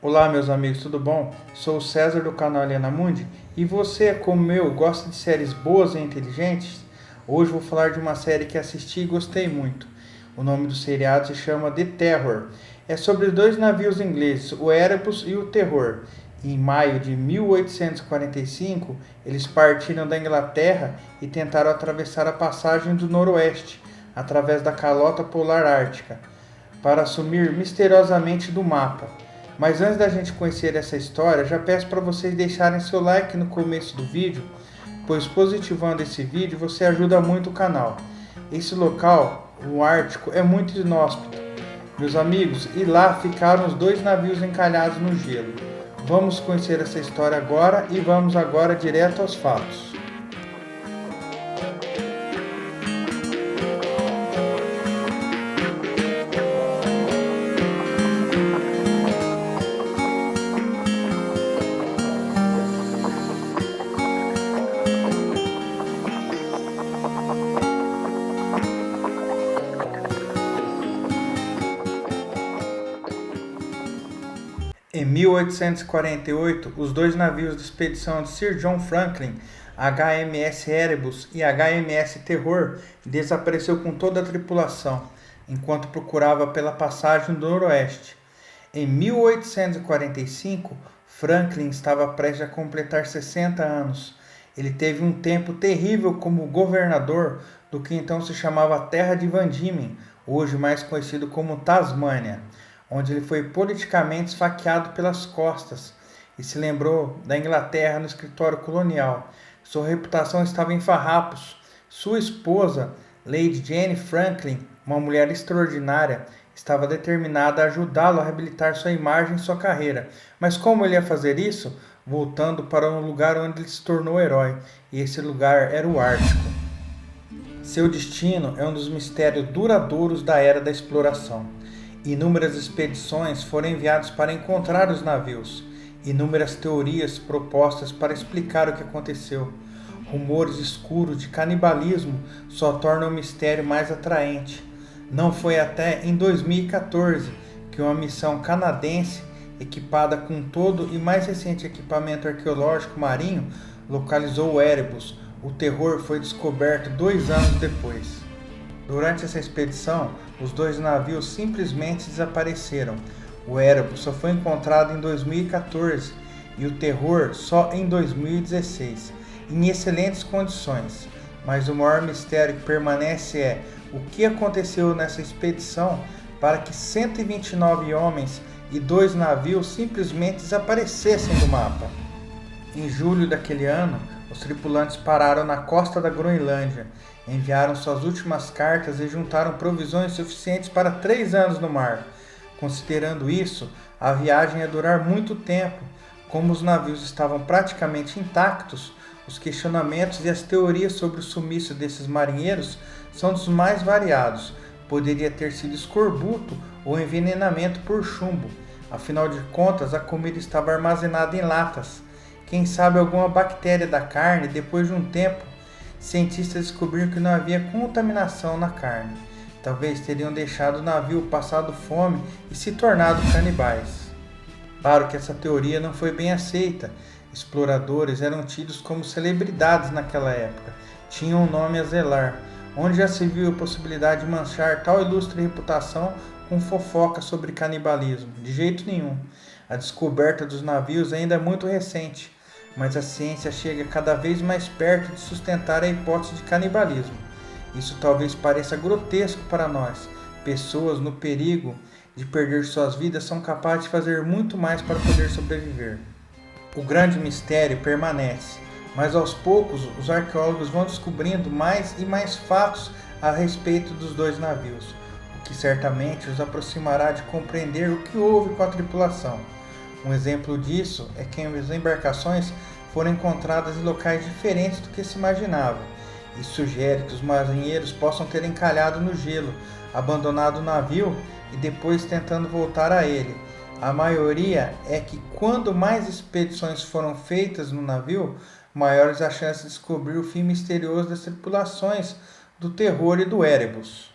Olá, meus amigos, tudo bom? Sou o César do canal Aliena Mundi e você, como eu, gosta de séries boas e inteligentes? Hoje vou falar de uma série que assisti e gostei muito. O nome do seriado se chama The Terror. É sobre dois navios ingleses, o Erebus e o Terror. Em maio de 1845, eles partiram da Inglaterra e tentaram atravessar a passagem do Noroeste, através da calota polar ártica, para sumir misteriosamente do mapa. Mas antes da gente conhecer essa história, já peço para vocês deixarem seu like no começo do vídeo, pois positivando esse vídeo você ajuda muito o canal. Esse local, o Ártico, é muito inóspito, meus amigos, e lá ficaram os dois navios encalhados no gelo. Vamos conhecer essa história agora e vamos agora direto aos fatos. Em 1848, os dois navios de expedição de Sir John Franklin, HMS Erebus e HMS Terror, desapareceu com toda a tripulação, enquanto procurava pela passagem do Noroeste. Em 1845, Franklin estava prestes a completar 60 anos. Ele teve um tempo terrível como governador do que então se chamava Terra de Van Diemen, hoje mais conhecido como Tasmânia, onde ele foi politicamente esfaqueado pelas costas e se lembrou da Inglaterra no escritório colonial. Sua reputação estava em farrapos. Sua esposa, Lady Jane Franklin, uma mulher extraordinária, estava determinada a ajudá-lo a reabilitar sua imagem e sua carreira. Mas como ele ia fazer isso? Voltando para um lugar onde ele se tornou herói, e esse lugar era o Ártico. Seu destino é um dos mistérios duradouros da era da exploração. Inúmeras expedições foram enviadas para encontrar os navios. Inúmeras teorias propostas para explicar o que aconteceu. Rumores escuros de canibalismo só tornam o mistério mais atraente. Não foi até em 2014 que uma missão canadense, equipada com todo e mais recente equipamento arqueológico marinho, localizou o Erebus. O Terror foi descoberto 2 anos depois. Durante essa expedição, os dois navios simplesmente desapareceram. O Erebus só foi encontrado em 2014 e o Terror só em 2016, em excelentes condições. Mas o maior mistério que permanece é o que aconteceu nessa expedição para que 129 homens e 2 navios simplesmente desaparecessem do mapa. Em julho daquele ano, os tripulantes pararam na costa da Groenlândia, enviaram suas últimas cartas e juntaram provisões suficientes para 3 anos no mar. Considerando isso, a viagem ia durar muito tempo. Como os navios estavam praticamente intactos, os questionamentos e as teorias sobre o sumiço desses marinheiros são dos mais variados. Poderia ter sido escorbuto ou envenenamento por chumbo. Afinal de contas, a comida estava armazenada em latas. Quem sabe alguma bactéria da carne, depois de um tempo, cientistas descobriram que não havia contaminação na carne. Talvez teriam deixado o navio passado fome e se tornado canibais. Claro que essa teoria não foi bem aceita. Exploradores eram tidos como celebridades naquela época. Tinham um nome a zelar. Onde já se viu a possibilidade de manchar tal ilustre reputação com fofoca sobre canibalismo? De jeito nenhum. A descoberta dos navios ainda é muito recente, mas a ciência chega cada vez mais perto de sustentar a hipótese de canibalismo. Isso talvez pareça grotesco para nós. Pessoas no perigo de perder suas vidas são capazes de fazer muito mais para poder sobreviver. O grande mistério permanece, mas aos poucos os arqueólogos vão descobrindo mais e mais fatos a respeito dos dois navios, o que certamente os aproximará de compreender o que houve com a tripulação. Um exemplo disso é que as embarcações foram encontradas em locais diferentes do que se imaginava. Isso sugere que os marinheiros possam ter encalhado no gelo, abandonado o navio e depois tentando voltar a ele. A maioria é que quando mais expedições foram feitas no navio, maiores as chances de descobrir o fim misterioso das tripulações do Terror e do Erebus.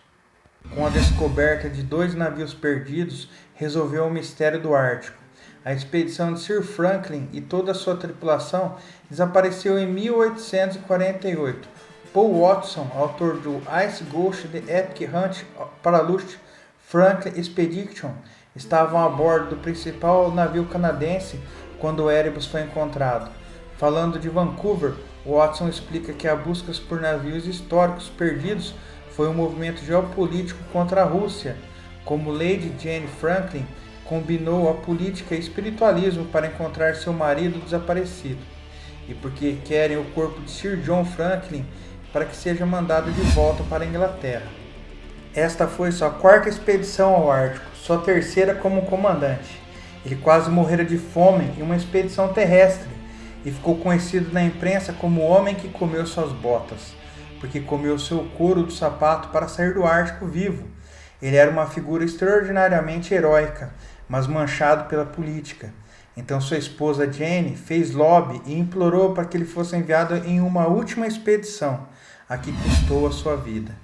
Com a descoberta de 2 navios perdidos, resolveu o mistério do Ártico. A expedição de Sir Franklin e toda a sua tripulação desapareceu em 1848. Paul Watson, autor do Ice Ghost The Epic Hunt Paraluste Franklin Expedition, estavam a bordo do principal navio canadense quando o Erebus foi encontrado. Falando de Vancouver, Watson explica que a busca por navios históricos perdidos foi um movimento geopolítico contra a Rússia, como Lady Jane Franklin combinou a política e espiritualismo para encontrar seu marido desaparecido, e porque querem o corpo de Sir John Franklin para que seja mandado de volta para a Inglaterra. Esta foi sua quarta expedição ao Ártico, sua terceira como comandante. Ele quase morrera de fome em uma expedição terrestre e ficou conhecido na imprensa como o homem que comeu suas botas, porque comeu seu couro do sapato para sair do Ártico vivo. Ele era uma figura extraordinariamente heróica, mas manchado pela política. Então sua esposa Jane fez lobby e implorou para que ele fosse enviado em uma última expedição, a que custou a sua vida.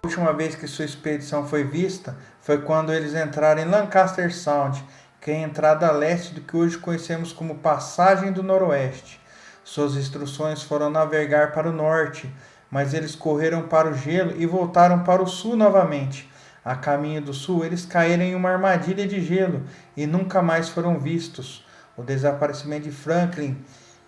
A última vez que sua expedição foi vista foi quando eles entraram em Lancaster Sound, que é a entrada a leste do que hoje conhecemos como Passagem do Noroeste. Suas instruções foram navegar para o norte, mas eles correram para o gelo e voltaram para o sul novamente. A caminho do sul, eles caíram em uma armadilha de gelo e nunca mais foram vistos. O desaparecimento de Franklin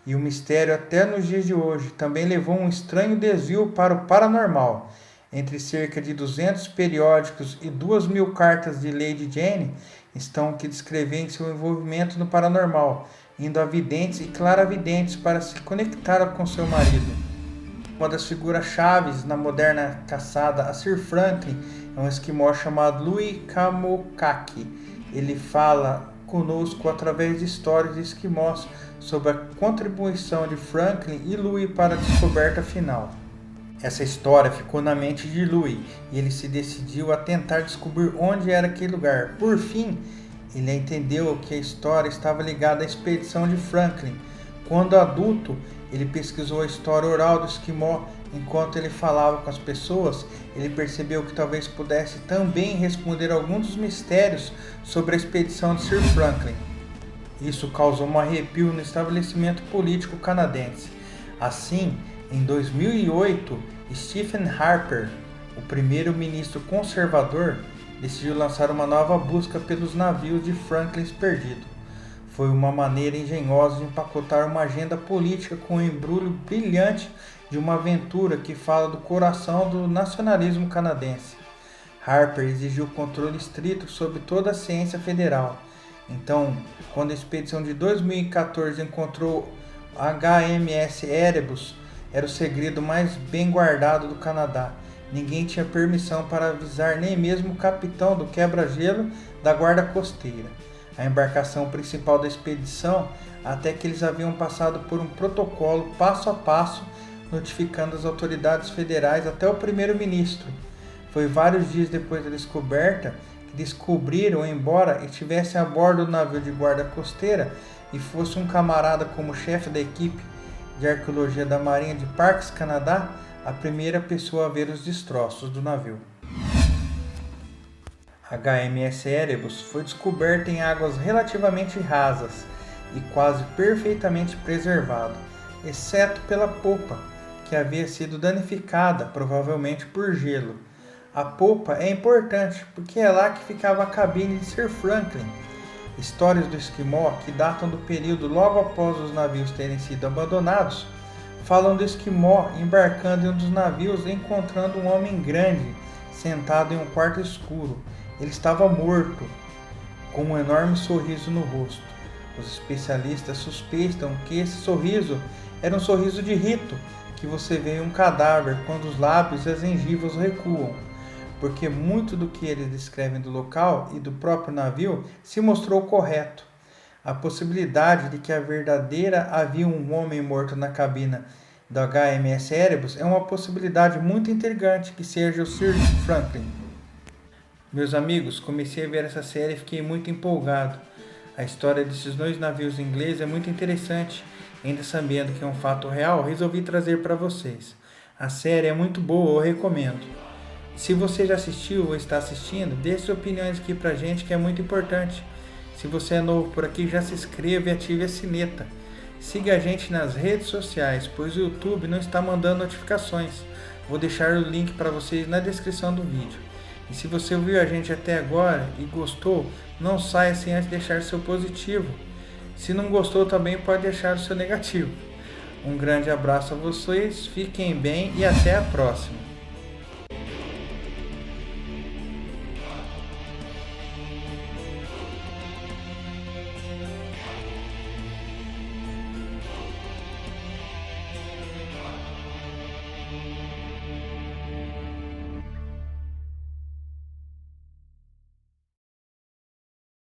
e o mistério até nos dias de hoje também levou um estranho desvio para o paranormal. Entre cerca de 200 periódicos e 2.000 cartas de Lady Jane estão que descrevem seu envolvimento no paranormal, indo a videntes e claravidentes para se conectar com seu marido. Uma das figuras chaves na moderna caçada a Sir Franklin é um esquimó chamado Louis Kamokaki. Ele fala conosco através de histórias de esquimós sobre a contribuição de Franklin e Louis para a descoberta final. Essa história ficou na mente de Louis e ele se decidiu a tentar descobrir onde era aquele lugar. Por fim, ele entendeu que a história estava ligada à expedição de Franklin. Quando adulto, ele pesquisou a história oral do esquimó. Enquanto ele falava com as pessoas, ele percebeu que talvez pudesse também responder alguns dos mistérios sobre a expedição de Sir Franklin. Isso causou um arrepio no estabelecimento político canadense. Assim, em 2008, Stephen Harper, o primeiro-ministro conservador, decidiu lançar uma nova busca pelos navios de Franklin perdidos. Foi uma maneira engenhosa de empacotar uma agenda política com um embrulho brilhante de uma aventura que fala do coração do nacionalismo canadense. Harper exigiu controle estrito sobre toda a ciência federal. Então, quando a expedição de 2014 encontrou HMS Erebus, era o segredo mais bem guardado do Canadá. Ninguém tinha permissão para avisar nem mesmo o capitão do quebra-gelo da guarda costeira, a embarcação principal da expedição, até que eles haviam passado por um protocolo passo a passo, notificando as autoridades federais até o primeiro-ministro. Foi vários dias depois da descoberta que descobriram, embora estivesse a bordo do navio de guarda costeira e fosse um camarada como chefe da equipe de arqueologia da Marinha de Parks, Canadá, a primeira pessoa a ver os destroços do navio. HMS Erebus foi descoberta em águas relativamente rasas e quase perfeitamente preservado, exceto pela popa, que havia sido danificada, provavelmente por gelo. A popa é importante porque é lá que ficava a cabine de Sir Franklin. Histórias do esquimó, que datam do período logo após os navios terem sido abandonados, falam do esquimó embarcando em um dos navios e encontrando um homem grande, sentado em um quarto escuro. Ele estava morto, com um enorme sorriso no rosto. Os especialistas suspeitam que esse sorriso era um sorriso de rito, que você vê em um cadáver quando os lábios e as gengivas recuam, porque muito do que eles descrevem do local e do próprio navio se mostrou correto. A possibilidade de que a verdadeira havia um homem morto na cabina do HMS Erebus é uma possibilidade muito intrigante que seja o Sir Franklin. Meus amigos, comecei a ver essa série e fiquei muito empolgado. A história desses dois navios ingleses é muito interessante. Ainda sabendo que é um fato real, resolvi trazer para vocês. A série é muito boa, eu recomendo. Se você já assistiu ou está assistindo, deixe suas opiniões aqui pra gente, que é muito importante. Se você é novo por aqui, já se inscreva e ative a sineta. Siga a gente nas redes sociais, pois o YouTube não está mandando notificações. Vou deixar o link para vocês na descrição do vídeo. E se você viu a gente até agora e gostou, não saia sem antes deixar seu positivo. Se não gostou também pode deixar o seu negativo. Um grande abraço a vocês, fiquem bem e até a próxima.